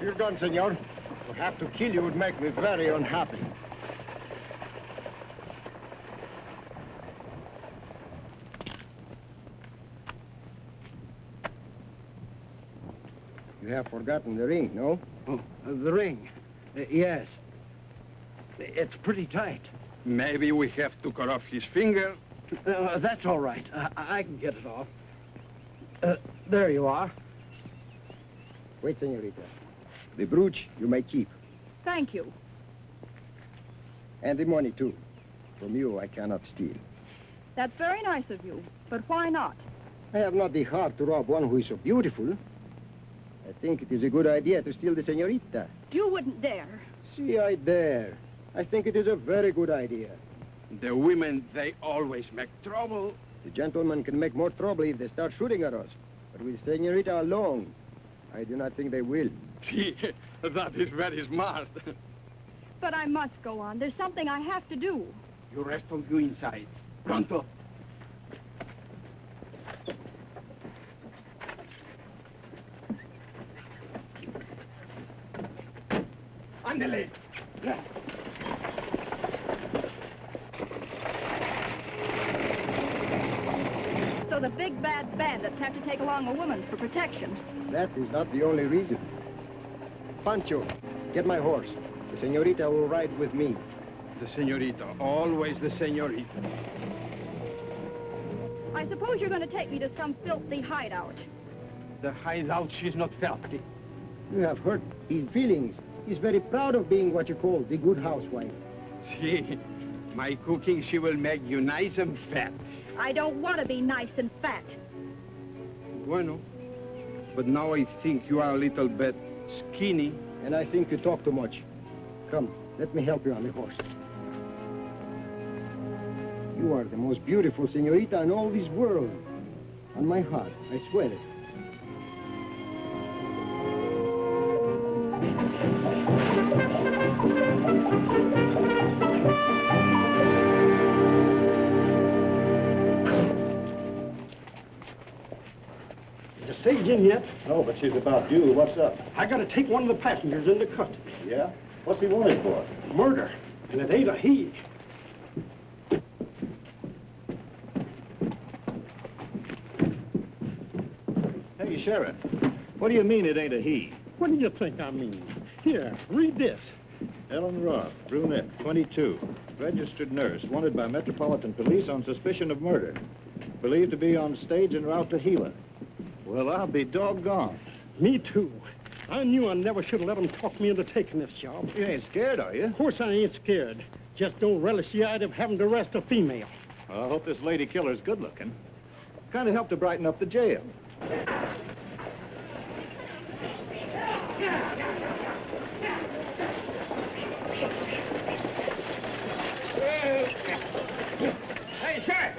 Drop your gun, senor. To have to kill you would make me very unhappy. You have forgotten the ring, no? Oh, the ring. Yes. It's pretty tight. Maybe we have to cut off his finger. That's all right. I can get it off. There you are. Wait, senorita. The brooch you may keep. Thank you. And the money, too. From you, I cannot steal. That's very nice of you, but why not? I have not the heart to rob one who is so beautiful. I think it is a good idea to steal the senorita. You wouldn't dare. See, I dare. I think it is a very good idea. The women, they always make trouble. The gentlemen can make more trouble if they start shooting at us. But with senorita alone, I do not think they will. Gee, that is very smart. But I must go on. There's something I have to do. You rest of you inside. Pronto. Ándele. So the big bad bandits have to take along a woman for protection. That is not the only reason. Pancho, get my horse. The senorita will ride with me. The senorita, always the senorita. I suppose you're going to take me to some filthy hideout. The hideout, she's not filthy. You have hurt his feelings. He's very proud of being what you call the good housewife. See, my cooking, she will make you nice and fat. I don't want to be nice and fat. Bueno, but now I think you are a little bit skinny. And I think you talk too much. Come, let me help you on the horse. You are the most beautiful senorita in all this world. On my heart, I swear it. Is the stage in yet? No, but she's about due. What's up? I gotta take one of the passengers into custody. Yeah? What's he wanted for? Murder. And it ain't a he. Hey, Sheriff. What do you mean it ain't a he? What do you think I mean? Here, read this. Ellen Roth, brunette, 22. Registered nurse, wanted by Metropolitan Police on suspicion of murder. Believed to be on stage en route to Gila. Well, I'll be doggone. Me too. I knew I never should have let them talk me into taking this job. You ain't scared, are you? Of course I ain't scared. Just don't relish the idea of having to arrest a female. Well, I hope this lady killer's good looking. Kind of helped to brighten up the jail. Hey, Sheriff!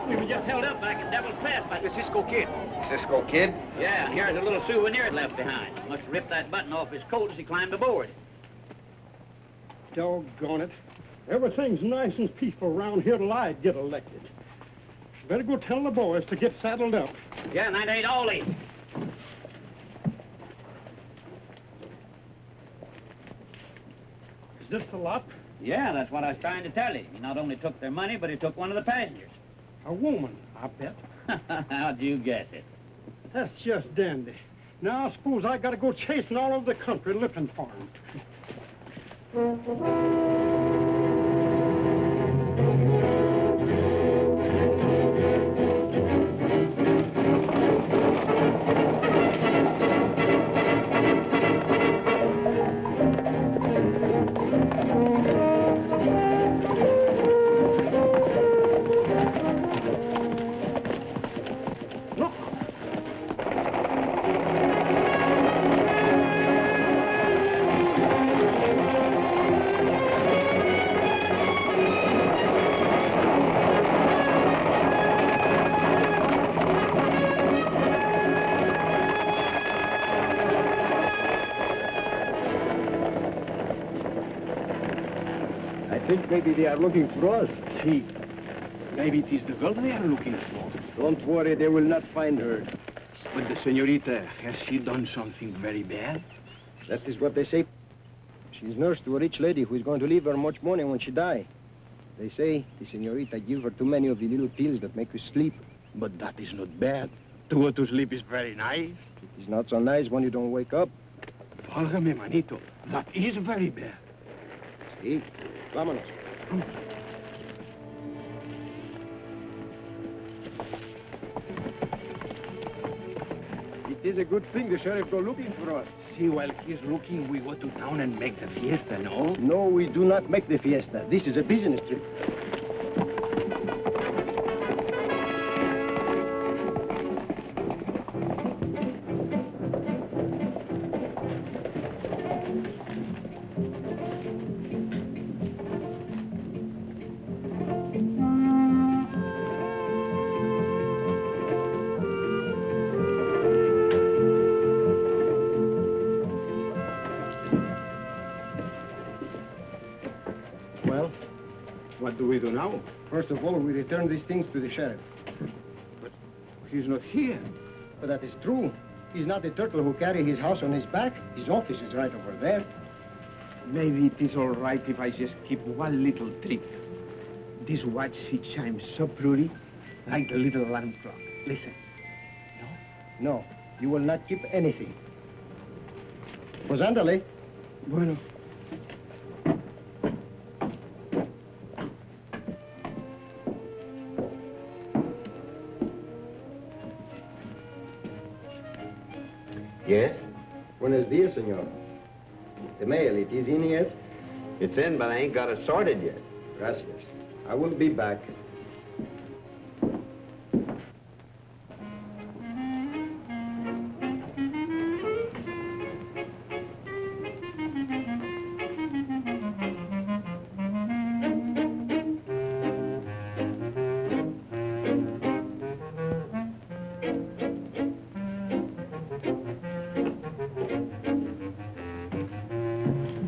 We were just held up back in Devil's Pass by the Cisco Kid. Cisco Kid? Yeah, and here's a little souvenir left behind. Must have ripped that button off his coat as he climbed aboard. Doggone it. Everything's nice and peaceful around here till I get elected. Better go tell the boys to get saddled up. Yeah, and that ain't all he. Is this the lot? Yeah, that's what I was trying to tell you. He not only took their money, but he took one of the passengers. A woman, I bet. How'd you guess it? That's just dandy. Now, I suppose I gotta go chasing all over the country looking for him. I think maybe they are looking for us. See, maybe it is the girl they are looking for. Don't worry, they will not find her. But the senorita, has she done something very bad? That is what they say. She's nurse to a rich lady who is going to leave her much money when she die. They say the senorita give her too many of the little pills that make her sleep. But that is not bad. To go to sleep is very nice. It is not so nice when you don't wake up. Válgame, manito. That is very bad. Sí, vámonos. It is a good thing the sheriff go looking for us. See, while he's looking, we go to town and make the fiesta, no? No, we do not make the fiesta. This is a business trip. What do we do now? First of all, we return these things to the sheriff. But he's not here. But that is true. He's not the turtle who carry his house on his back. His office is right over there. Maybe it is all right if I just keep one little trick. This watch, it chimes so pretty, like the little alarm clock. Listen. No? No, you will not keep anything. Pues ándale. Bueno. Yes? Buenos dias, senor. The mail, it is in yet? It's in, but I ain't got it sorted yet. Gracias. I will be back.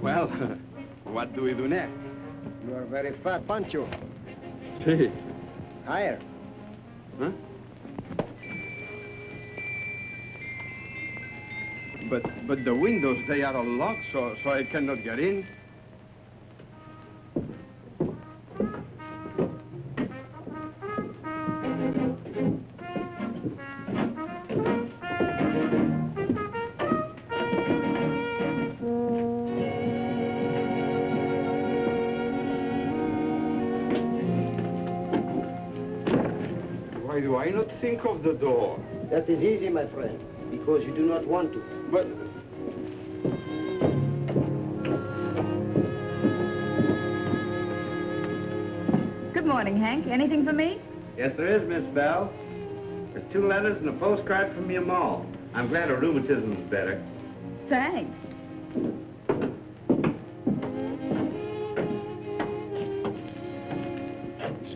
Well, what do we do next? You are very fat, Pancho. Hey. Higher. Huh? But the windows, they are all locked, so I cannot get in. Why do I not think of the door? That is easy, my friend, because you do not want to. But... Good morning, Hank. Anything for me? Yes, there is, Miss Bell. There's 2 letters and a postcard from your mall. I'm glad her rheumatism's better. Thanks.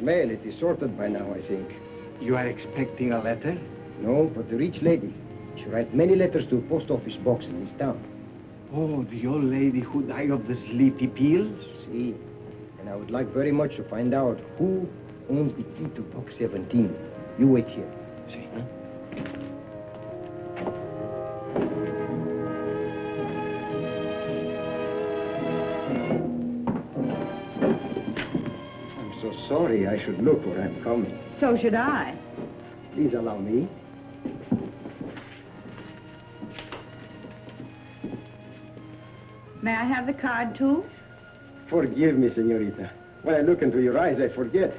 Mail, it is sorted by now, I think. You are expecting a letter? No, but the rich lady. She writes many letters to a post office box in this town. Oh, the old lady who died of the sleepy pills? See, and I would like very much to find out who owns the key to box 17. You wait here. See? Huh? Sorry, I should look where I'm coming. So should I. Please allow me. May I have the card, too? Forgive me, señorita. When I look into your eyes, I forget.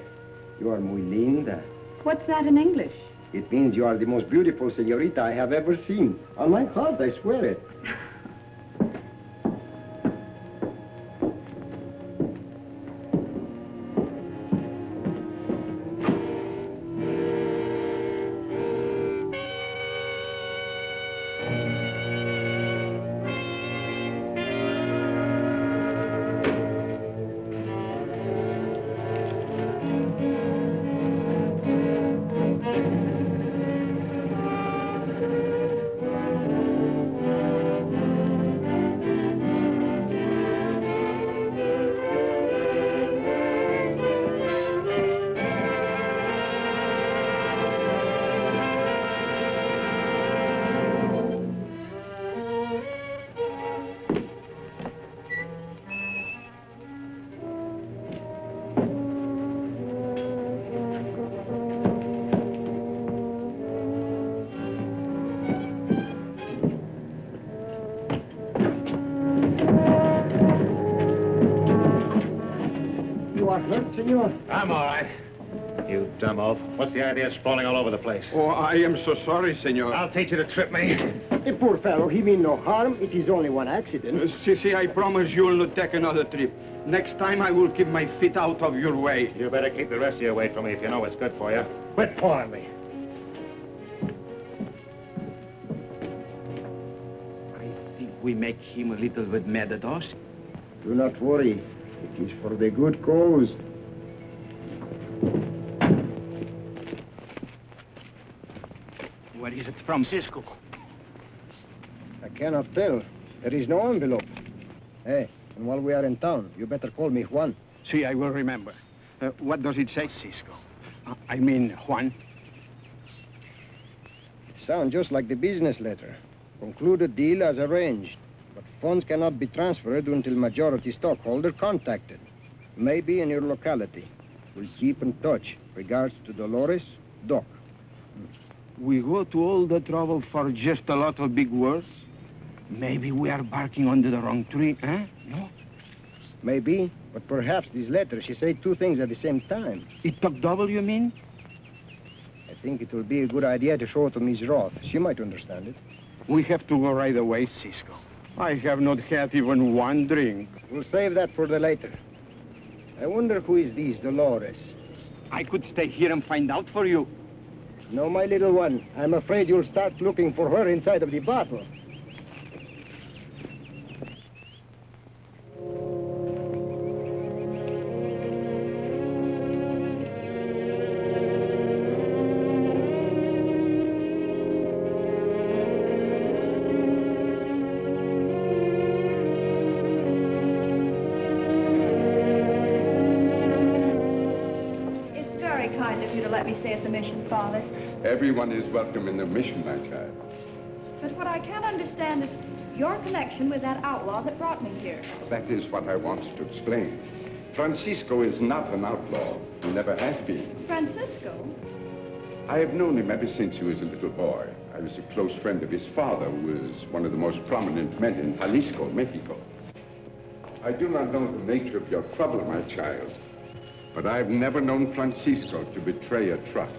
You are muy linda. What's that in English? It means you are the most beautiful señorita I have ever seen. On my heart, I swear it. are hurt, senor? I'm all right. You dumb oaf. What's the idea of sprawling all over the place? Oh, I am so sorry, senor. I'll teach you to trip me. The poor fellow, he mean no harm. It is only one accident. Sissy, I promise you will not take another trip. Next time I will keep my feet out of your way. You better keep the rest of your weight from me if you know what's good for you. Quit pulling me. I think we make him a little bit mad at us. Do not worry. It is for the good cause. Where is it from, Cisco? I cannot tell. There is no envelope. Hey, and while we are in town, you better call me Juan. See, I will remember. What does it say, Cisco? I mean, Juan. It sounds just like the business letter. Concluded deal as arranged. But funds cannot be transferred until majority stockholder contacted. Maybe in your locality. We'll keep in touch. Regards to Dolores, Doc. We go to all the trouble for just a lot of big words? Maybe we are barking under the wrong tree, eh? No? Maybe, but perhaps this letter, she said two things at the same time. It talk double, you mean? I think it will be a good idea to show it to Miss Roth. She might understand it. We have to go right away, Cisco. I have not had even one drink. We'll save that for the later. I wonder who is this Dolores? I could stay here and find out for you. No, my little one. I'm afraid you'll start looking for her inside of the bottle. It's very kind of you to let me stay at the mission, Father. Everyone is welcome in the mission, my child. But what I can't understand is your connection with that outlaw that brought me here. That is what I wanted to explain. Francisco is not an outlaw. He never has been. Francisco? I have known him ever since he was a little boy. I was a close friend of his father, who was one of the most prominent men in Jalisco, Mexico. I do not know the nature of your trouble, my child, but I've never known Francisco to betray a trust.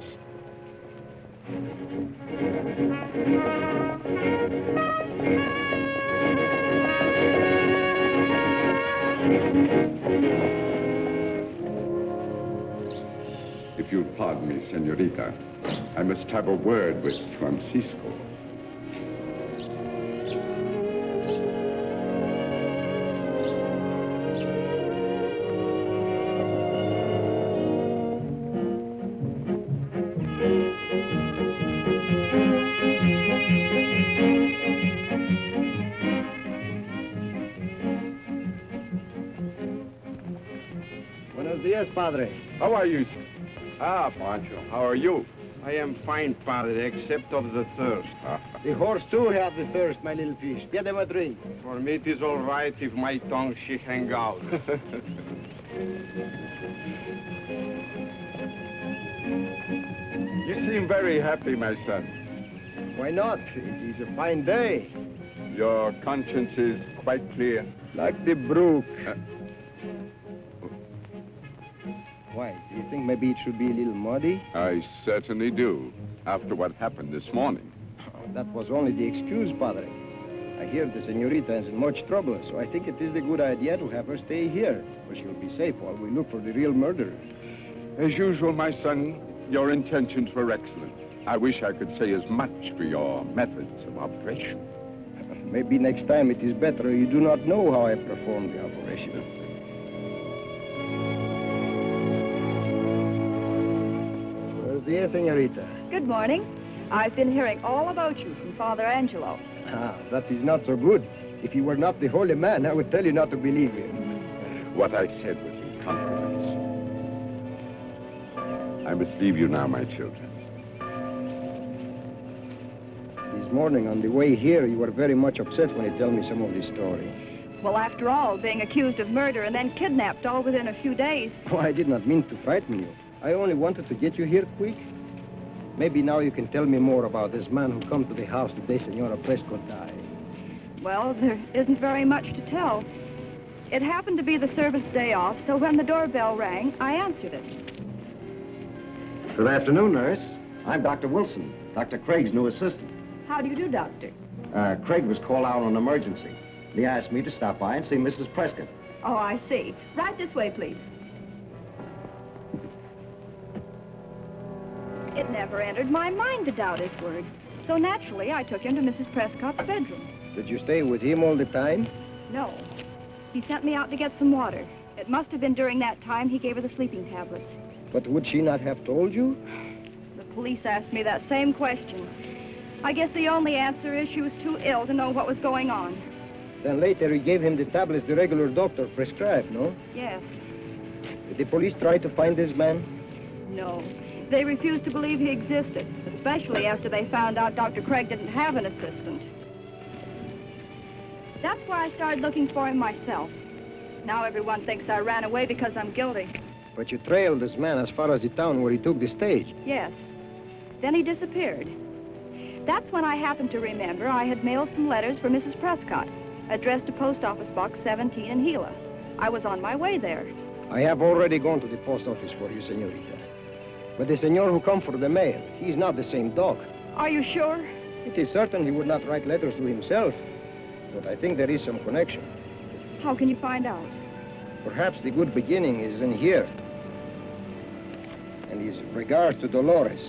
If you'll pardon me, senorita, I must have a word with Francisco. Buenos dias, Padre. How are you? Ah, Pancho, how are you? I am fine, Padre, except of the thirst. The horse, too, have the thirst, my little fish. Get him a drink. For me, it is all right if my tongue she hang out. You seem very happy, my son. Why not? It is a fine day. Your conscience is quite clear. Like the brook. Why? Do you think maybe it should be a little muddy? I certainly do, after what happened this morning. Oh, that was only the excuse, Padre. I hear the senorita is in much trouble, so I think it is a good idea to have her stay here, where she'll be safe while we look for the real murderer. As usual, my son, your intentions were excellent. I wish I could say as much for your methods of operation. Maybe next time it is better you do not know how I perform the operation. Yes, senorita. Good morning. I've been hearing all about you from Father Angelo. Ah, that is not so good. If you were not the holy man, I would tell you not to believe him. What I said was in confidence. I must leave you now, my children. This morning, on the way here, you were very much upset when you tell me some of this story. Well, after all, being accused of murder and then kidnapped all within a few days. Oh, I did not mean to frighten you. I only wanted to get you here quick. Maybe now you can tell me more about this man who come to the house the day Senora Prescott died. Well, there isn't very much to tell. It happened to be the service day off, so when the doorbell rang, I answered it. Good afternoon, nurse. I'm Dr. Wilson, Dr. Craig's new assistant. How do you do, Doctor? Craig was called out on an emergency. He asked me to stop by and see Mrs. Prescott. Oh, I see. Right this way, please. It never entered my mind to doubt his word. So naturally, I took him to Mrs. Prescott's bedroom. Did you stay with him all the time? No. He sent me out to get some water. It must have been during that time he gave her the sleeping tablets. But would she not have told you? The police asked me that same question. I guess the only answer is she was too ill to know what was going on. Then later he gave him the tablets the regular doctor prescribed, no? Yes. Did the police try to find this man? No. They refused to believe he existed, especially after they found out Dr. Craig didn't have an assistant. That's why I started looking for him myself. Now everyone thinks I ran away because I'm guilty. But you trailed this man as far as the town where he took the stage. Yes. Then he disappeared. That's when I happened to remember I had mailed some letters for Mrs. Prescott, addressed to Post Office Box 17 in Gila. I was on my way there. I have already gone to the post office for you, senorita. But the senor who come for the mail, he's not the same Doc. Are you sure? It is certain he would not write letters to himself. But I think there is some connection. How can you find out? Perhaps the good beginning is in here. And his regards to Dolores.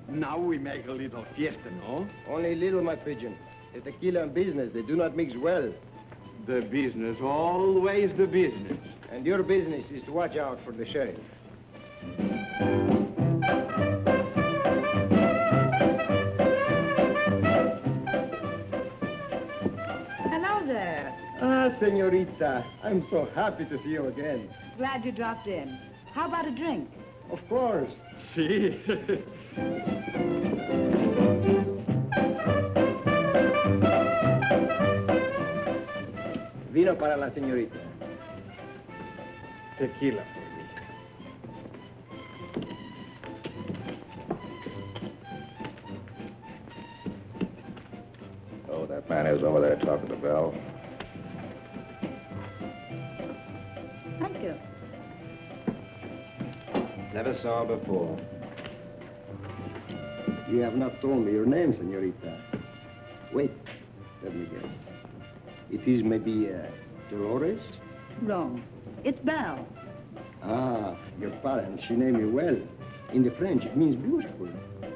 Now we make a little fiesta, no? Only little, my pigeon. The tequila and business, they do not mix well. The business, always the business. And your business is to watch out for the sheriff. Hello there. Ah, senorita, I'm so happy to see you again. Glad you dropped in. How about a drink? Of course. See? Vino para la señorita. Tequila for me. Oh, that man is over there talking to Belle. Thank you. Never saw her before. You have not told me your name, senorita. Wait, let me guess. It is maybe Dolores? Wrong. It's Belle. Ah, your parents, she named you well. In the French, it means beautiful.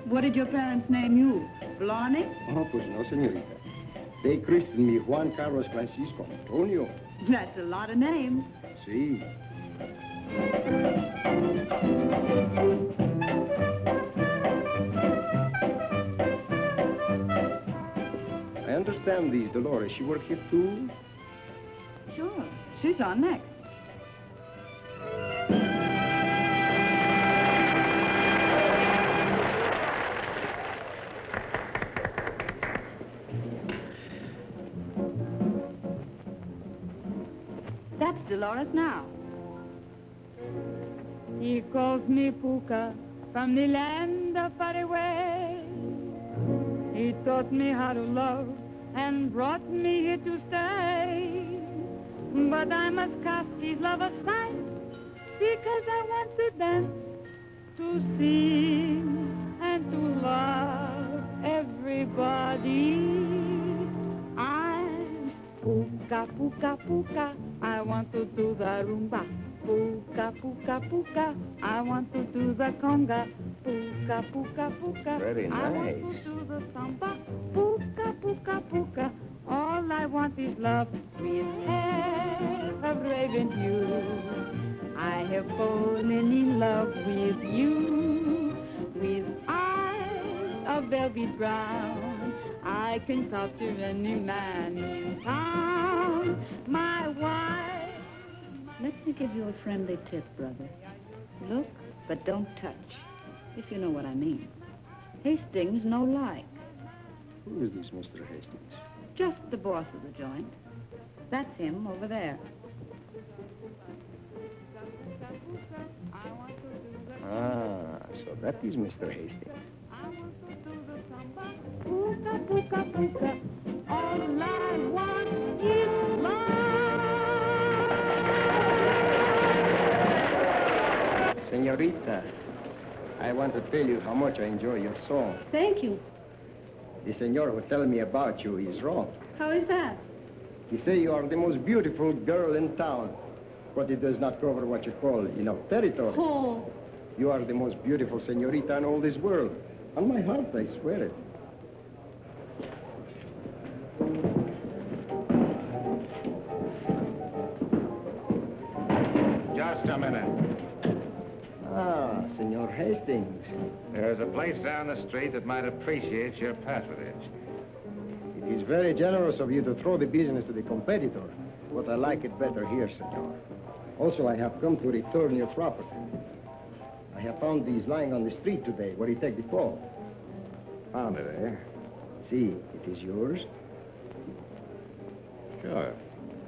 What did your parents name you? Blarney? Oh, pues no, senorita. They christened me Juan Carlos Francisco Antonio. That's a lot of names. See. I understand these Dolores. She work here too? Sure. She's on next. That's Dolores now. He calls me Puka from the land of far away. He taught me how to love and brought me here to stay. But I must cast his love aside because I want to dance, to sing, and to love everybody. I'm Puka, Puka, Puka. I want to do the rumba. Puka, Puka, Puka. I want to do the conga. Puka, Puka, Puka. Very I want nice. to do the samba. Puka, Puka, Puka. All I want is love with hair of raven hue. I have fallen in love with you. With eyes of velvet brown, I can capture any man in town. My wife. Let me give you a friendly tip, brother. Look, but don't touch, if you know what I mean. Hastings no like. Who is this Mr. Hastings? Just the boss of the joint. That's him over there. Ah, so that is Mr. Hastings. Puka, puka, puka. All I want is love. Senorita, I want to tell you how much I enjoy your song. Thank you. The senor who tell me about you is wrong. How is that? He say you are the most beautiful girl in town, but it does not cover what you call enough territory. Oh. You are the most beautiful senorita in all this world. On my heart, I swear it. Just a minute. Ah, Senor Hastings. There's a place down the street that might appreciate your patronage. It is very generous of you to throw the business to the competitor, but I like it better here, senor. Also, I have come to return your property. I have found these lying on the street today, where you take the fall. Found it, eh? See, it is yours. Sure.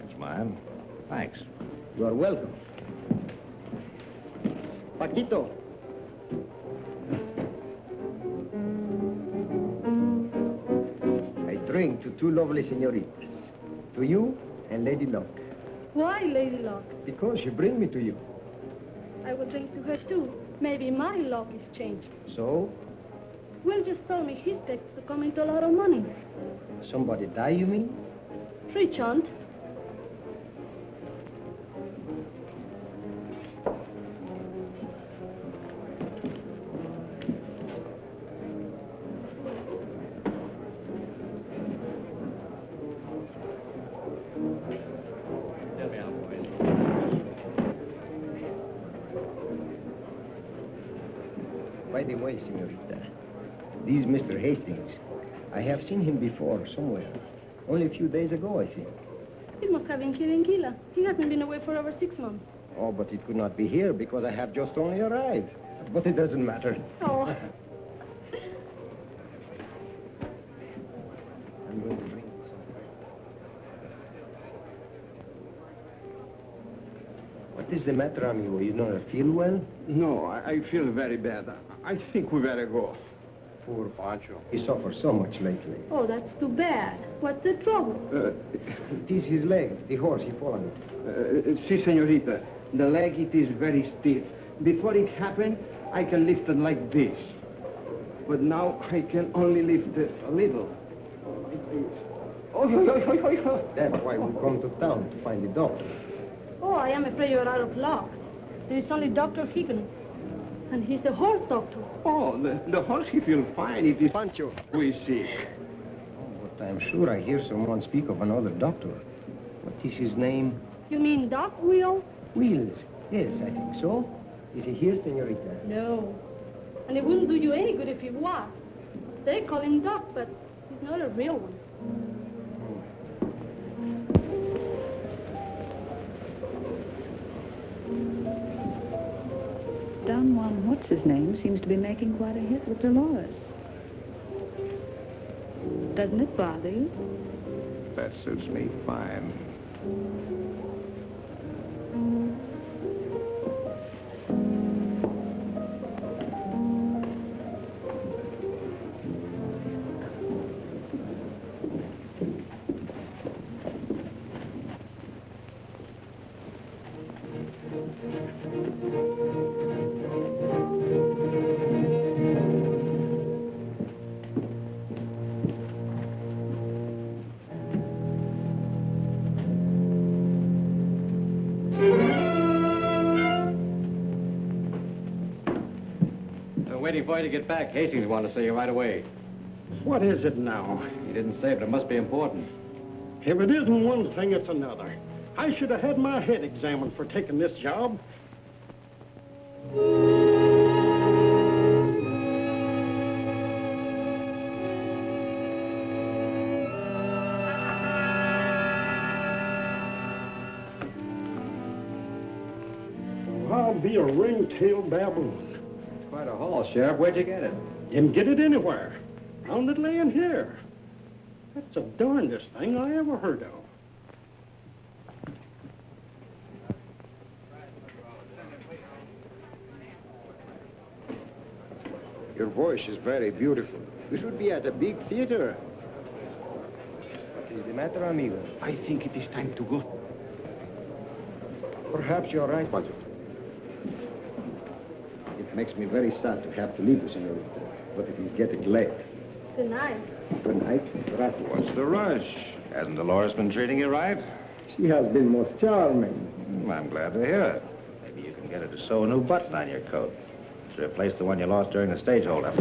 It's mine. Thanks. You are welcome. Paquito. I drink to two lovely senoritas. To you and Lady Luck. Why, Lady Luck? Because you bring me to you. I will drink to her, too. Maybe my luck is changed. So? Will just told me his takes to come into a lot of money. Somebody die, you mean? Rich aunt. By the way, senorita, this Mr. Hastings, I have seen him before, somewhere. Only a few days ago, I think. He must have been here in Gila. He hasn't been away for over 6 months. Oh, but it could not be here because I have just only arrived. But it doesn't matter. Oh. I'm going to bring you some. What is the matter, amigo? You don't feel well? No, I feel very bad. I think we better go. Poor Pancho. He suffers so much lately. Oh, that's too bad. What's the trouble? It is his leg, the horse he fell on it. Si, senorita. The leg, it is very stiff. Before it happened, I can lift it like this. But now I can only lift it a little. That's why we come to town, to find the doctor. Oh, I am afraid you're out of luck. There is only Dr. Higgins. And he's the horse doctor. Oh, the horse, he feels fine. It is Pancho. who is sick. Oh, but I'm sure I hear someone speak of another doctor. What is his name? You mean Doc Will? Willis. Yes, I think so. Is he here, senorita? No. And it wouldn't do you any good if he was. They call him Doc, but he's not a real one. Don Juan, what's his name, seems to be making quite a hit with Dolores. Doesn't it bother you? That suits me fine. Waiting for you to get back. Hastings wanted to see you right away. What is it now? He didn't say, but it must be important. If it isn't one thing, it's another. I should have had my head examined for taking this job. How be a ring-tailed baboon. Quite a haul, Sheriff. Where'd you get it? Didn't get it anywhere. Found it laying here. That's the darndest thing I ever heard of. Your voice is very beautiful. You should be at a big theater. What is the matter, amigo? I think it is time to go. Perhaps you're right, Pancho. It makes me very sad to have to leave you, senorita. But it is getting late. Good night. Good night. Gracias. What's the rush? Hasn't Dolores been treating you right? She has been most charming. I'm glad to hear it. Maybe you can get her to sew a new button on your coat to replace the one you lost during the stage holdup.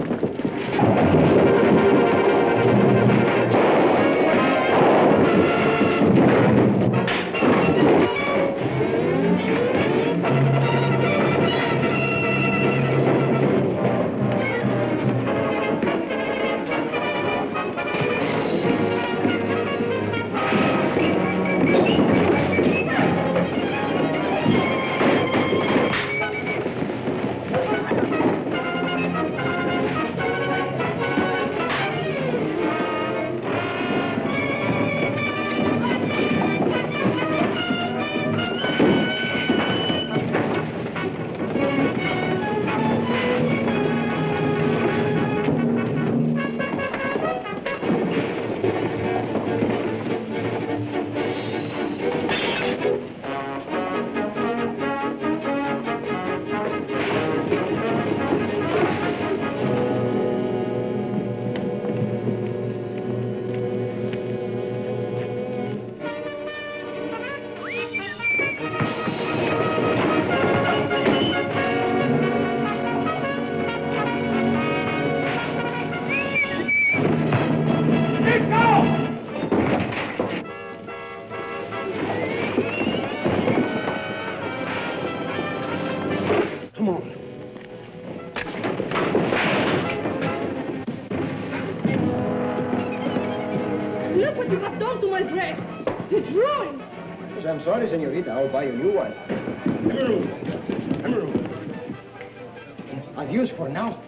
Look what you have done to my dress. It's ruined. Yes, I'm sorry, senorita. I'll buy a new one. Adios for now.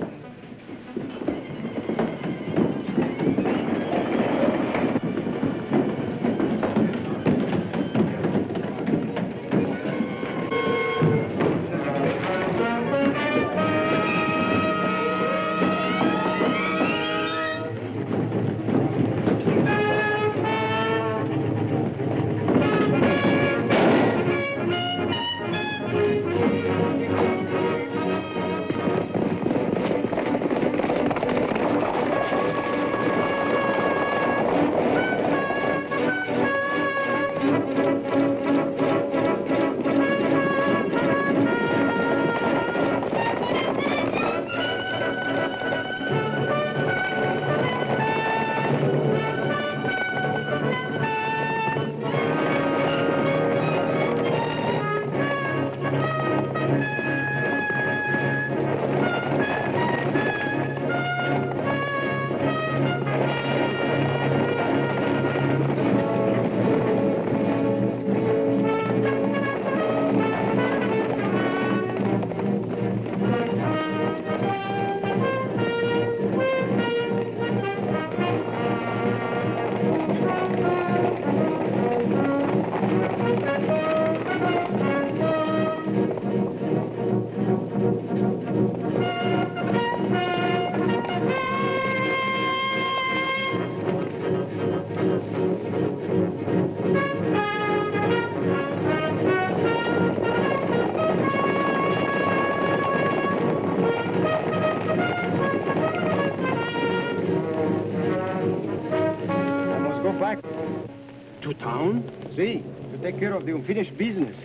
To town? See, to take care of the unfinished business.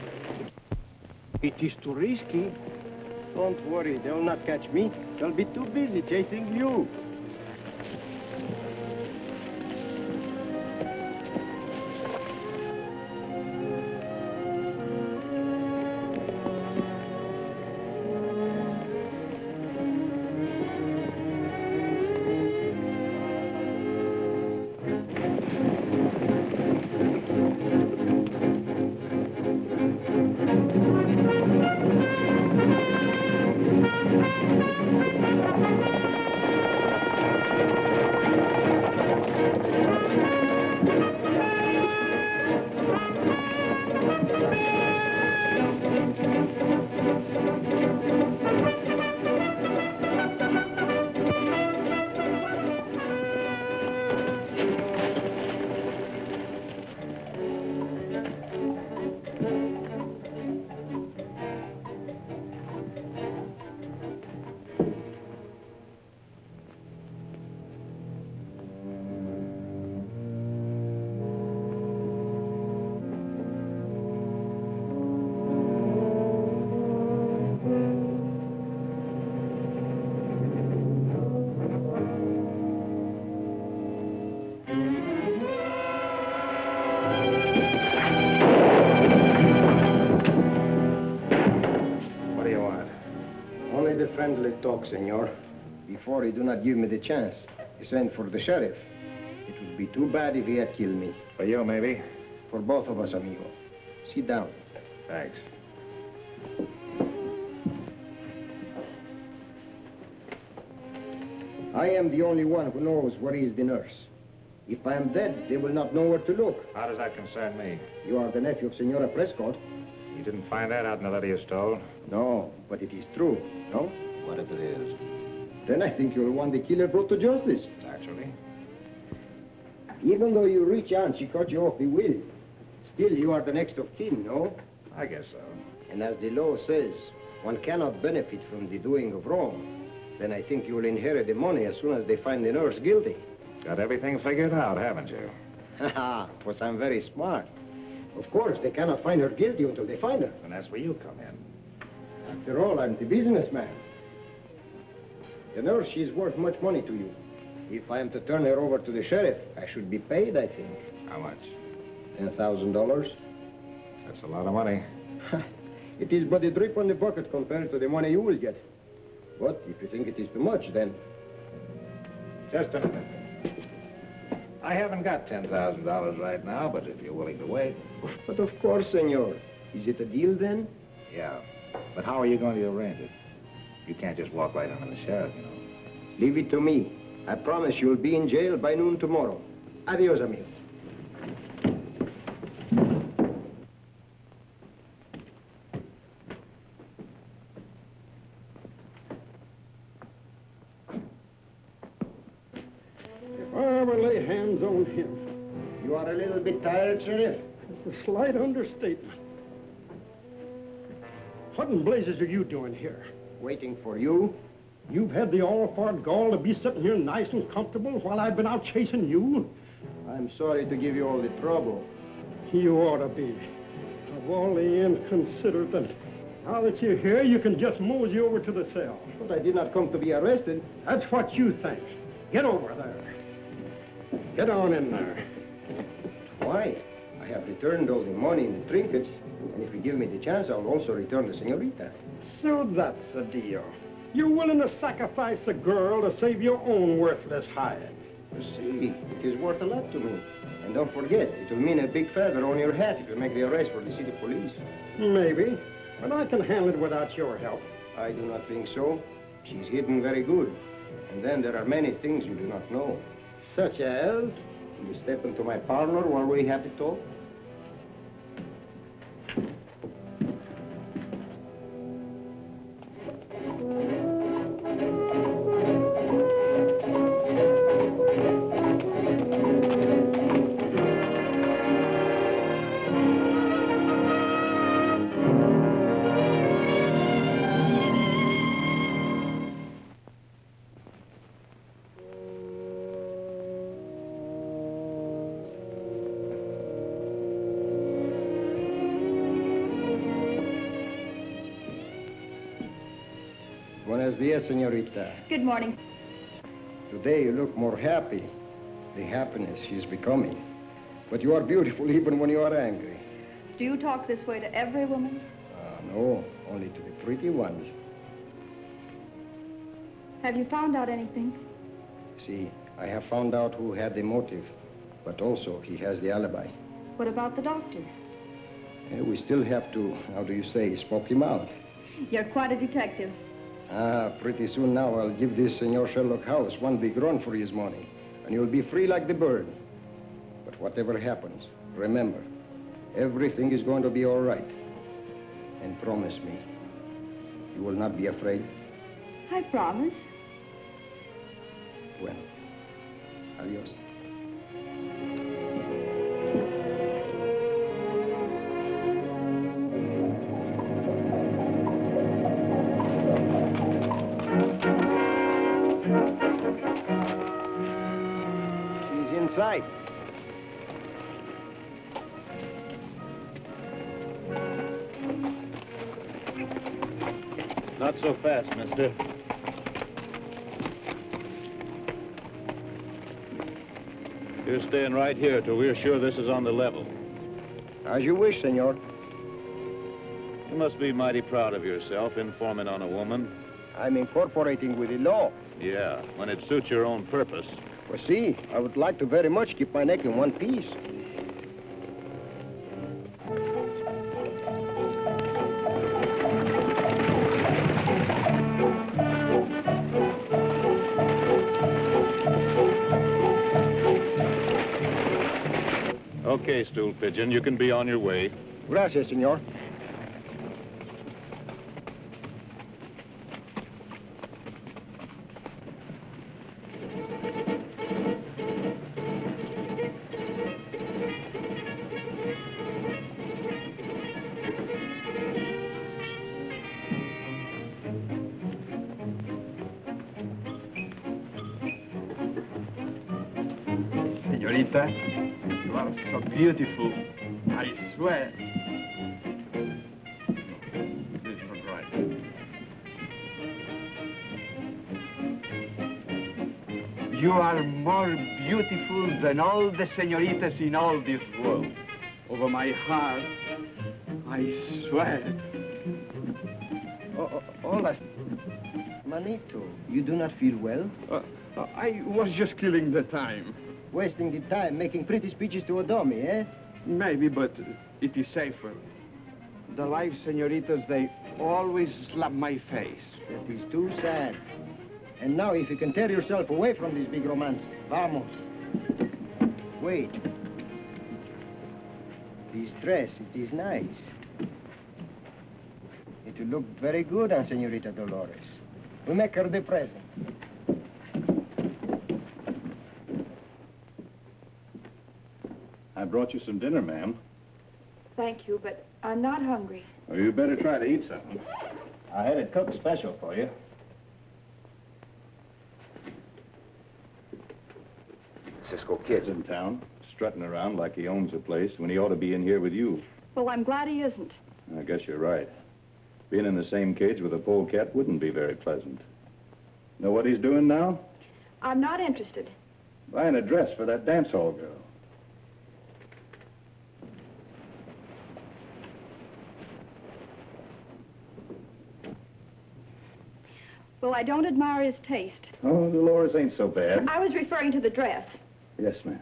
It is too risky. Don't worry, they'll not catch me. They'll be too busy chasing you. made a friendly talk, senor. Before he do not give me the chance, he sent for the sheriff. It would be too bad if he had killed me. For you, maybe. For both of us, amigo. Sit down. Thanks. I am the only one who knows where is the nurse. If I am dead, they will not know where to look. How does that concern me? You are the nephew of Senora Prescott. You didn't find that out in the letter you stole? No, but it is true, no? What if it is? Then I think you'll want the killer brought to justice. Naturally. Even though you rich aunt, she cut you off the will. Still, you are the next of kin, no? I guess so. And as the law says, one cannot benefit from the doing of wrong. Then I think you will inherit the money as soon as they find the nurse guilty. Got everything figured out, haven't you? Haha, because I'm very smart. Of course, they cannot find her guilty until they find her. And that's where you come in. After all, I'm the businessman. The nurse, she's worth much money to you. If I am to turn her over to the sheriff, I should be paid, I think. How much? $10,000. That's a lot of money. It is but a drip on the bucket compared to the money you will get. But if you think it is too much, then... Just a minute. I haven't got $10,000 right now, but if you're willing to wait... But of course, senor. Is it a deal, then? Yeah. But how are you going to arrange it? You can't just walk right under the sheriff, you know. Leave it to me. I promise you'll be in jail by noon tomorrow. Adios, amigo. If I ever lay hands on him... You are a little bit tired, Sheriff? It's a slight understatement. What in blazes are you doing here? Waiting for you. You've had the all-part gall to be sitting here nice and comfortable while I've been out chasing you? I'm sorry to give you all the trouble. You ought to be. Of all the inconsiderate, and now that you're here, you can just mosey over to the cell. But I did not come to be arrested. That's what you think. Get over there. Get on in there. Why? I have returned all the money and the trinkets, and if you give me the chance, I'll also return the senorita. So that's the deal. You're willing to sacrifice a girl to save your own worthless hide. You see, it is worth a lot to me. And don't forget, it will mean a big feather on your hat if you make the arrest for the city police. Maybe, but I can handle it without your help. I do not think so. She's hidden very good. And then there are many things you do not know. Such as? Will you step into my parlor while we have the talk? Buenos dias, señorita. Good morning. Today you look more happy. The happiness she is becoming. But you are beautiful even when you are angry. Do you talk this way to every woman? No, only to the pretty ones. Have you found out anything? See, I have found out who had the motive, but also he has the alibi. What about the doctor? We still have to, how do you say, smoke him out. You're quite a detective. Pretty soon now I'll give this Senor Sherlock House one big run for his money, and you'll be free like the bird. But whatever happens, remember, everything is going to be all right. And promise me, you will not be afraid. I promise. Well, adios. Inside. Not so fast, mister. You're staying right here till we're sure this is on the level. As you wish, senor. You must be mighty proud of yourself, informing on a woman. I'm incorporating with the law. Yeah, when it suits your own purpose. Well, see, I would like to very much keep my neck in one piece. Okay, stool pigeon, you can be on your way. Gracias, senor. Señorita, you are so beautiful. I swear. This is not right. You are more beautiful than all the señoritas in all this world. Over my heart, I swear. Hola. Manito, you do not feel well? I was just killing the time. Wasting the time making pretty speeches to a dummy, eh? Maybe, but it is safer. The live señoritas, they always slap my face. That is too sad. And now, if you can tear yourself away from this big romance, vamos. Wait. This dress, it is nice. It will look very good on Señorita Dolores. We make her the present. I brought you some dinner, ma'am. Thank you, but I'm not hungry. Well, you better try to eat something. I had it cooked special for you. Cisco Kid's in town, strutting around like he owns the place when he ought to be in here with you. Well, I'm glad he isn't. I guess you're right. Being in the same cage with a polecat wouldn't be very pleasant. Know what he's doing now? I'm not interested. Buying a dress for that dance hall girl. Well, I don't admire his taste. Oh, Dolores ain't so bad. I was referring to the dress. Yes, ma'am.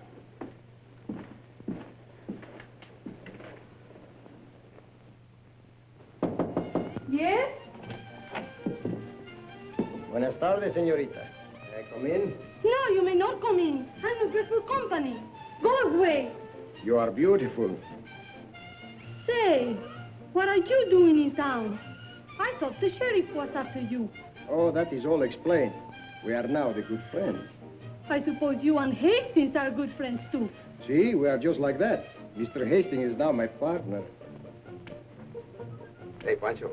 Yes? Buenas tardes, señorita. May I come in? No, you may not come in. I'm not dressed for company. Go away. You are beautiful. Say, what are you doing in town? I thought the sheriff was after you. Oh, that is all explained. We are now the good friends. I suppose you and Hastings are good friends, too. See, we are just like that. Mr. Hastings is now my partner. Hey, Pancho.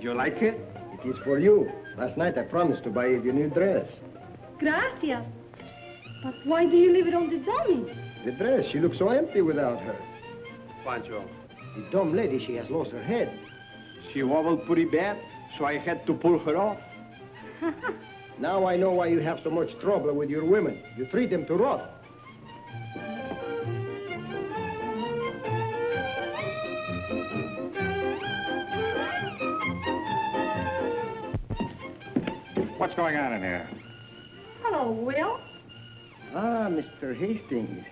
You like it? It is for you. Last night I promised to buy you the new dress. Gracias. But why do you leave it on the dummy? The dress, she looks so empty without her. Pancho. The dumb lady, she has lost her head. She wobbled pretty bad, so I had to pull her off. Now I know why you have so much trouble with your women. You treat them to rot. What's going on in here? Hello, Will. Ah, Mr. Hastings.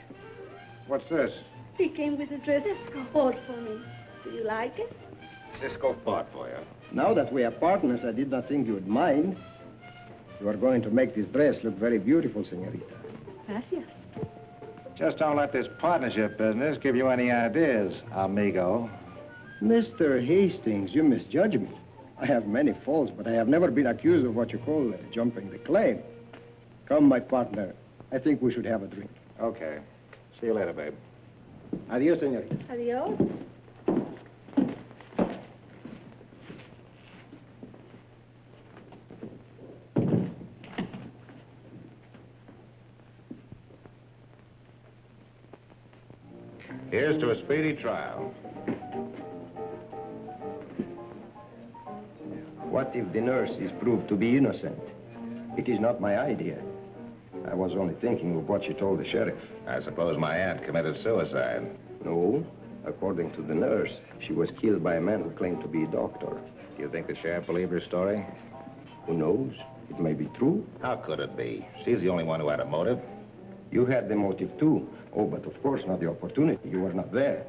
What's this? He came with a dress Cisco bought for me. Do you like it? Cisco bought for you. Now that we are partners, I did not think you would mind. You are going to make this dress look very beautiful, señorita. Gracias. Just don't let this partnership business give you any ideas, amigo. Mr. Hastings, you misjudge me. I have many faults, but I have never been accused of what you call jumping the claim. Come, my partner. I think we should have a drink. Okay. See you later, babe. Adios, señorita. Adios. Here's to a speedy trial. What if the nurse is proved to be innocent? It is not my idea. I was only thinking of what you told the sheriff. I suppose my aunt committed suicide. No, According to the nurse, she was killed by a man who claimed to be a doctor. Do you think the sheriff believed her story? Who knows? It may be true. How could it be? She's the only one who had a motive. You had the motive, too. Oh, but of course not the opportunity. You were not there.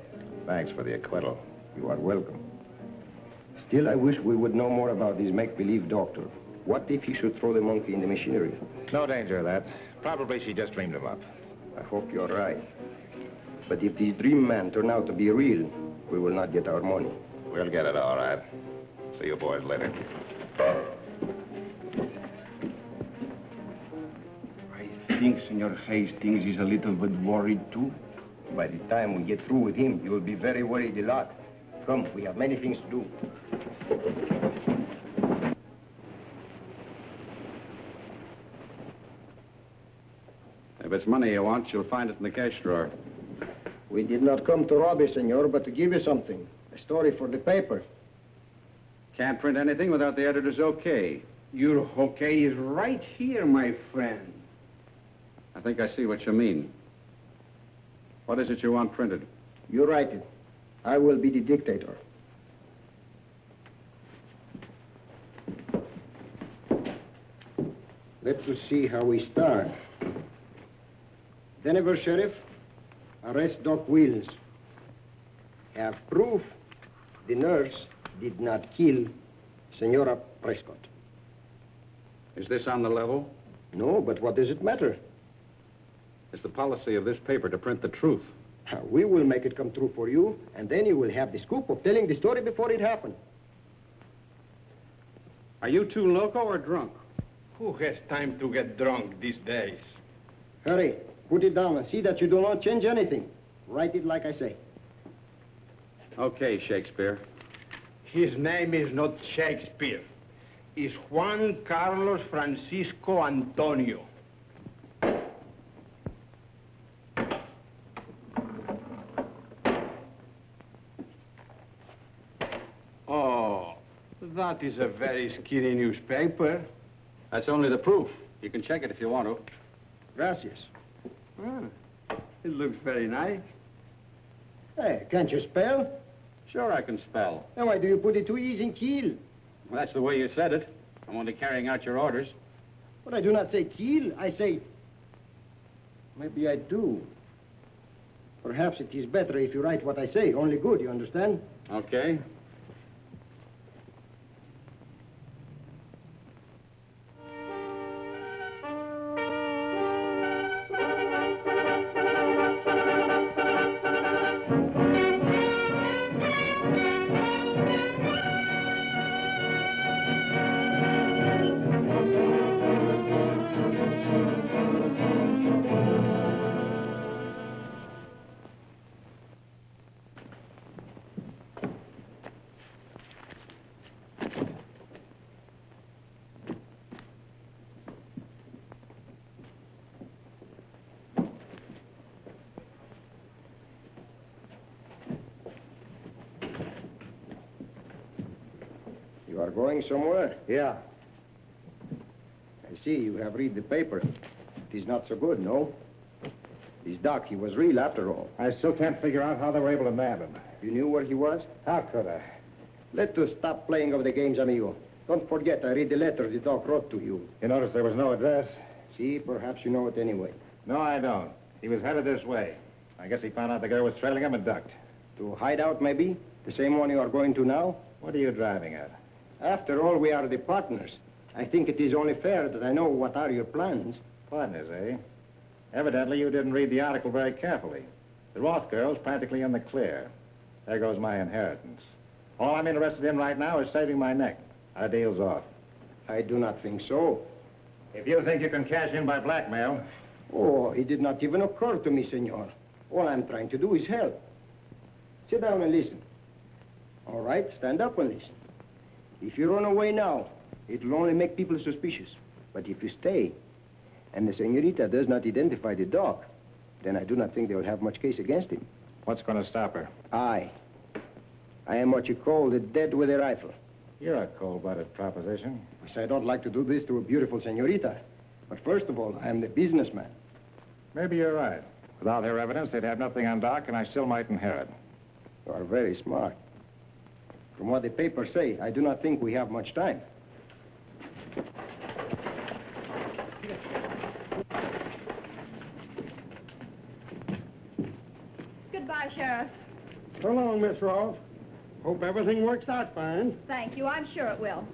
Thanks for the acquittal. You are welcome. Still, I wish we would know more about this make-believe doctor. What if he should throw the monkey in the machinery? No danger of that. Probably she just dreamed him up. I hope you're right. But if this dream man turn out to be real, we will not get our money. We'll get it all right. See you boys later. I think Senor Hastings is a little bit worried, too. By the time we get through with him, you will be very worried a lot. Come, we have many things to do. If it's money you want, you'll find it in the cash drawer. We did not come to rob you, senor, but to give you something. A story for the paper. Can't print anything without the editor's okay. Your okay is right here, my friend. I think I see what you mean. What is it you want printed? You write it. I will be the dictator. Let us see how we start. Denver Sheriff, arrest Doc Willis. Have proof the nurse did not kill Senora Prescott. Is this on the level? No, but what does it matter? It's the policy of this paper to print the truth. We will make it come true for you, and then you will have the scoop of telling the story before it happened. Are you two loco or drunk? Who has time to get drunk these days? Hurry, put it down and see that you do not change anything. Write it like I say. Okay, Shakespeare. His name is not Shakespeare. It's Juan Carlos Francisco Antonio. Oh, that is a very skinny newspaper. That's only the proof. You can check it if you want to. Gracias. Well, it looks very nice. Hey, can't you spell? Sure I can spell. Then why do you put it too easy in kill? Well, that's the way you said it. I'm only carrying out your orders. But I do not say kill. I say... Maybe I do. Perhaps it is better if you write what I say. Only good, you understand? Okay. You are going somewhere? Yeah. I see you have read the paper. It is not so good, no? This Doc, he was real after all. I still can't figure out how they were able to nab him. You knew where he was? How could I? Let us stop playing of the games, amigo. Don't forget, I read the letter the Doc wrote to you. You noticed there was no address? See, perhaps you know it anyway. No, I don't. He was headed this way. I guess he found out the girl was trailing him and ducked. To a hideout, maybe? The same one you are going to now? What are you driving at? After all, we are the partners. I think it is only fair that I know what are your plans. Partners, eh? Evidently, you didn't read the article very carefully. The Roth girl's practically in the clear. There goes my inheritance. All I'm interested in right now is saving my neck. Our deal's off. I do not think so. If you think you can cash in by blackmail... Oh, it did not even occur to me, senor. All I'm trying to do is help. Sit down and listen. All right, stand up and listen. If you run away now, it will only make people suspicious. But if you stay, and the senorita does not identify the dog, then I do not think they will have much case against him. What's going to stop her? I am what you call the dead with a rifle. You're a cold-blooded proposition. Yes, I don't like to do this to a beautiful senorita. But first of all, I am the businessman. Maybe you're right. Without her evidence, they'd have nothing on Doc, and I still might inherit. You are very smart. From what the papers say, I do not think we have much time. Goodbye, Sheriff. So long, Miss Roth. Hope everything works out fine. Thank you. I'm sure it will.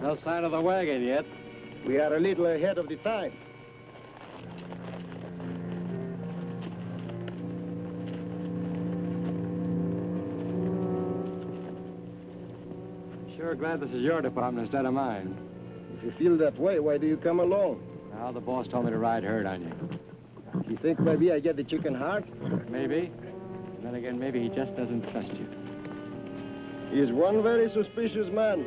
No sign of the wagon yet. We are a little ahead of the time. Sure glad this is your department instead of mine. If you feel that way, why do you come along? Now, the boss told me to ride herd on you. You think maybe I get the chicken heart? Maybe. And then again, maybe he just doesn't trust you. He is one very suspicious man.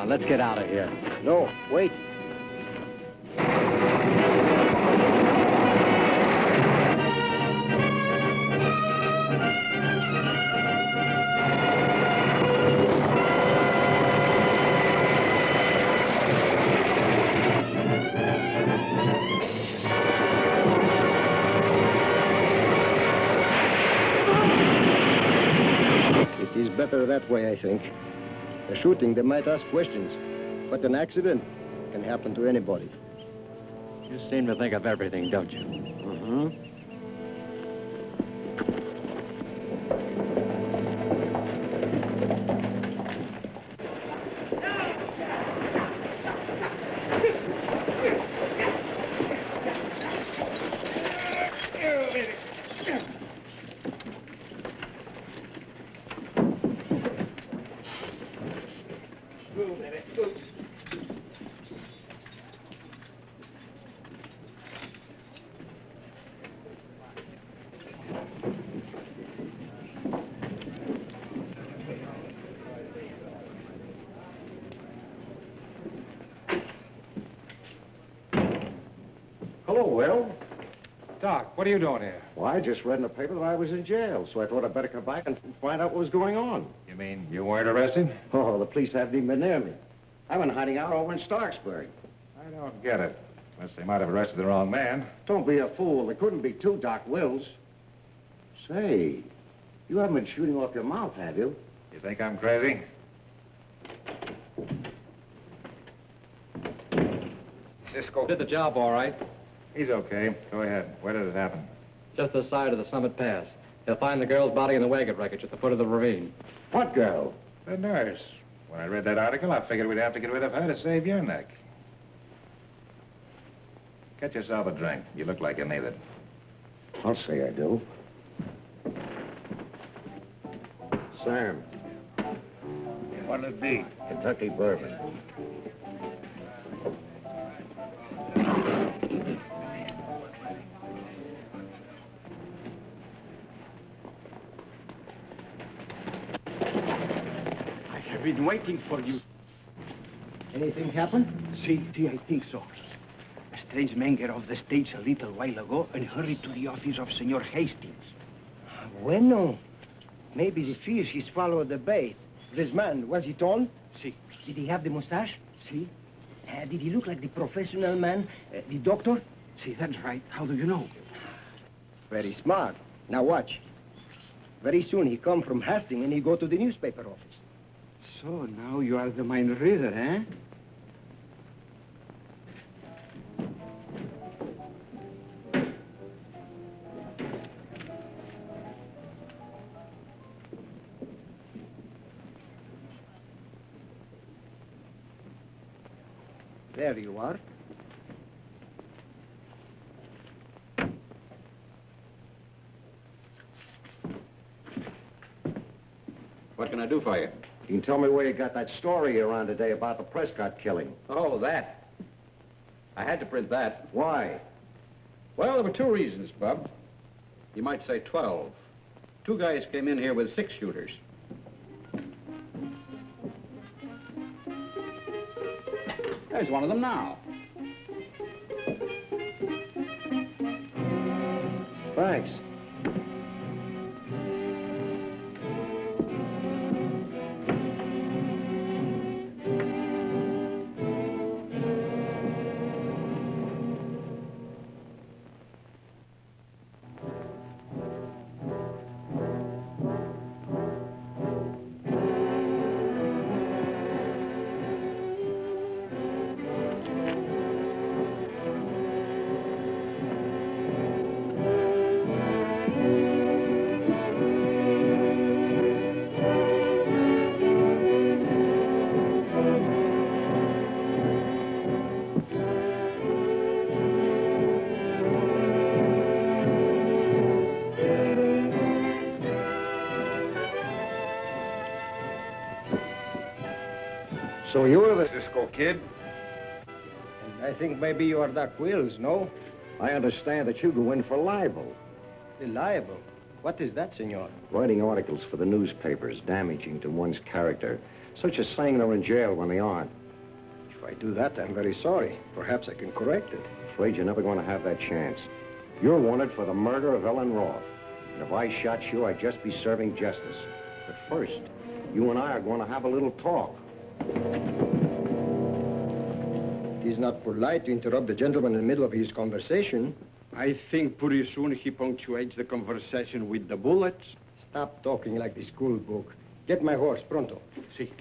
Let's get out of here. No, wait. It is better that way, I think. A shooting, they might ask questions, but an accident can happen to anybody. You seem to think of everything, don't you? Mm-hmm. Hello, Will. Doc, what are you doing here? Well, I just read in the paper that I was in jail, so I thought I'd better come back and find out what was going on. You mean you weren't arrested? Oh, the police haven't even been near me. I've been hiding out over in Starksburg. I don't get it. Unless they might have arrested the wrong man. Don't be a fool. There couldn't be two Doc Wills. Say, you haven't been shooting off your mouth, have you? You think I'm crazy? Cisco did the job all right. He's okay. Go ahead. Where did it happen? Just this side of the Summit Pass. They'll find the girl's body in the wagon wreckage at the foot of the ravine. What girl? The nurse. When I read that article, I figured we'd have to get rid of her to save your neck. Get yourself a drink. You look like you need it. I'll say I do. Sam. What'll it be? Kentucky bourbon. I've been waiting for you. Anything happen? See, I think so. strange man get off the stage a little while ago and hurried to the office of Senor Hastings. Bueno. Maybe the fish is followed the bait. This man, was he tall? Si. Did he have the mustache? Si. Did he look like the professional man, the doctor? Si, that's right. How do you know? Very smart. Now watch. Very soon he come from Hastings and he go to the newspaper office. So now you are the mind reader, eh? There you are. What can I do for you? You can tell me where you got that story around today about the Prescott killing. Oh, that. I had to print that. Why? Well, there were 2 reasons, Bub. You might say 12. 2 guys came in here with 6 shooters. There's one of them now. Thanks. So you're the Cisco Kid? And I think maybe you are Doc Willis, no? I understand that you go in for libel. Libel? What is that, senor? Writing articles for the newspapers damaging to one's character, such as saying they're in jail when they aren't. If I do that, I'm very sorry. Perhaps I can correct it. Afraid you're never going to have that chance. You're wanted for the murder of Ellen Roth. And if I shot you, I'd just be serving justice. But first, you and I are going to have a little talk. It is not polite to interrupt the gentleman in the middle of his conversation. I think pretty soon he punctuates the conversation with the bullets. Stop talking like the school book. Get my horse, pronto. Si.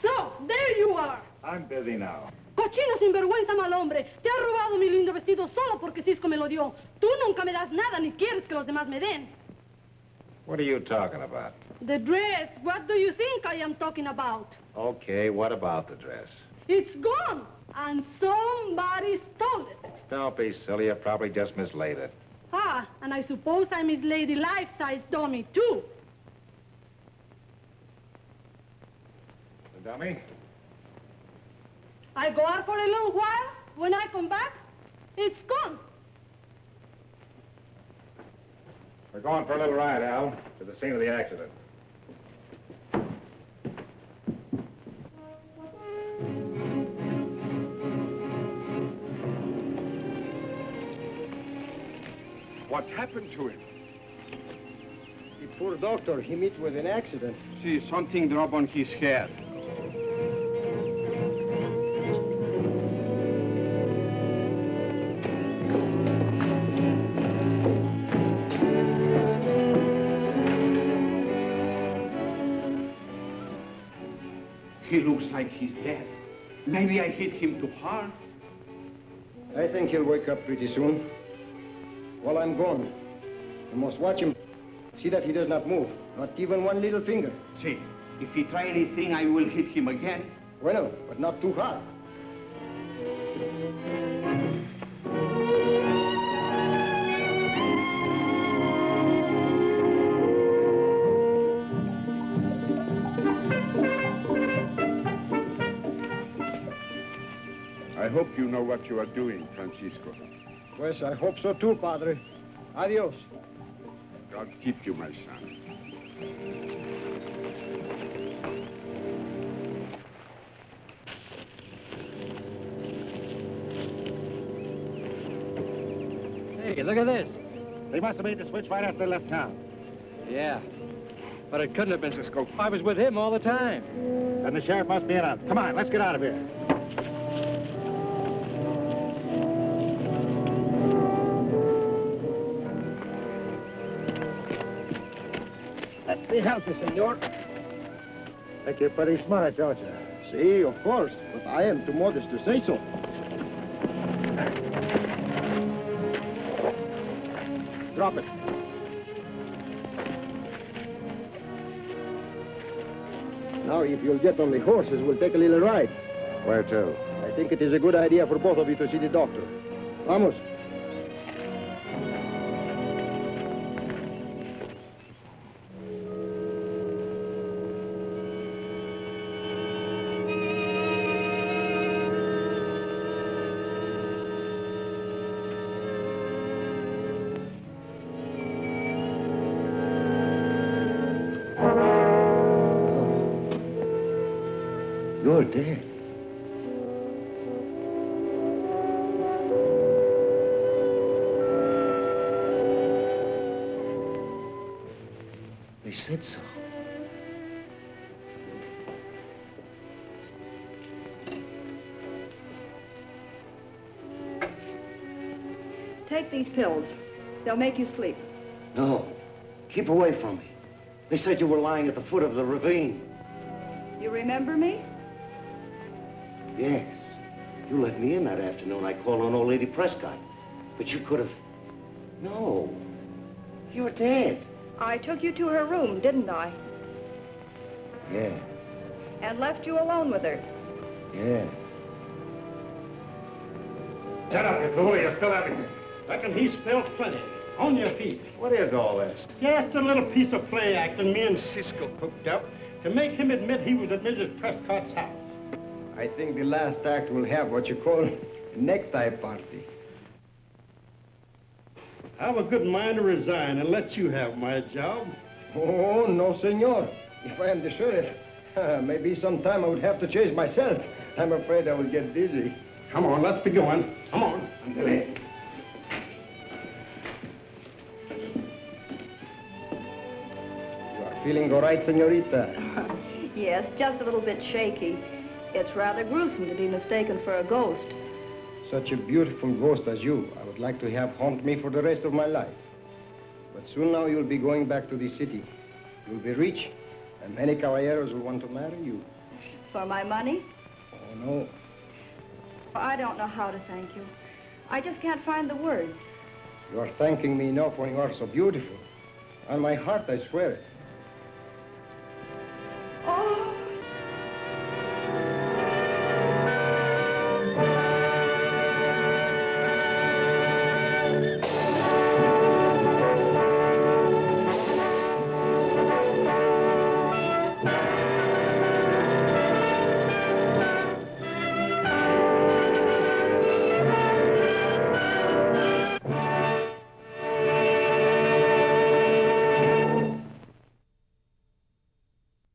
So, there you are. I'm busy now. Cochino sinvergüenza mal hombre. Te ha robado mi lindo vestido solo porque Cisco me lo dio. Tú nunca me das nada ni quieres que los demás me den. What are you talking about? The dress. What do you think I am talking about? Okay, what about the dress? It's gone. And somebody stole it. Don't be silly. You probably just mislaid it. Ah, and I suppose I mislaid a life-size dummy, too. The dummy? I go out for a little while. When I come back, it's gone. We're going for a little ride, Al, to the scene of the accident. What happened to him? The poor doctor, he met with an accident. See, something dropped on his head. He looks like he's dead. Maybe I hit him too hard. I think he'll wake up pretty soon. While I'm gone, you must watch him. See that he does not move, not even one little finger. See, if he try anything, I will hit him again. Well, but not too hard. I hope you know what you are doing, Francisco. Pues I hope so too, Padre. Adios. God keep you, my son. Hey, look at this. They must have made the switch right after they left town. Yeah. But it couldn't have been Cisco. I was with him all the time. Then the sheriff must be in on it. Come on, let's get out of here. Let me help you, senor. Think you're pretty smart, don't you? See, of course, but I am too modest to say so. Drop it. Now, if you'll get on the horses, we'll take a little ride. Where to? I think it is a good idea for both of you to see the doctor. Vamos. You're dead. They said so. Take these pills. They'll make you sleep. No. Keep away from me. They said you were lying at the foot of the ravine. You remember me? Yes. You let me in that afternoon. I called on old Lady Prescott. But you could have... No. You're dead. I took you to her room, didn't I? Yeah. And left you alone with her. Yeah. Shut up, you fool. You spill everything. Reckon he spilled plenty. On your feet. What is all this? Just a little piece of play acting me and Cisco cooked up to make him admit he was at Mrs. Prescott's house. I think the last act will have what you call a necktie party. I have a good mind to resign and let you have my job. Oh, no, senor. If I am the sheriff, maybe sometime I would have to chase myself. I'm afraid I will get dizzy. Come on, let's be going. Come on. Andale. You are feeling all right, senorita? Yes, just a little bit shaky. It's rather gruesome to be mistaken for a ghost. Such a beautiful ghost as you, I would like to have haunt me for the rest of my life. But soon now you'll be going back to the city. You'll be rich, and many caballeros will want to marry you. For my money? Oh, no. I don't know how to thank you. I just can't find the words. You are thanking me enough when you are so beautiful. On my heart, I swear it. Oh!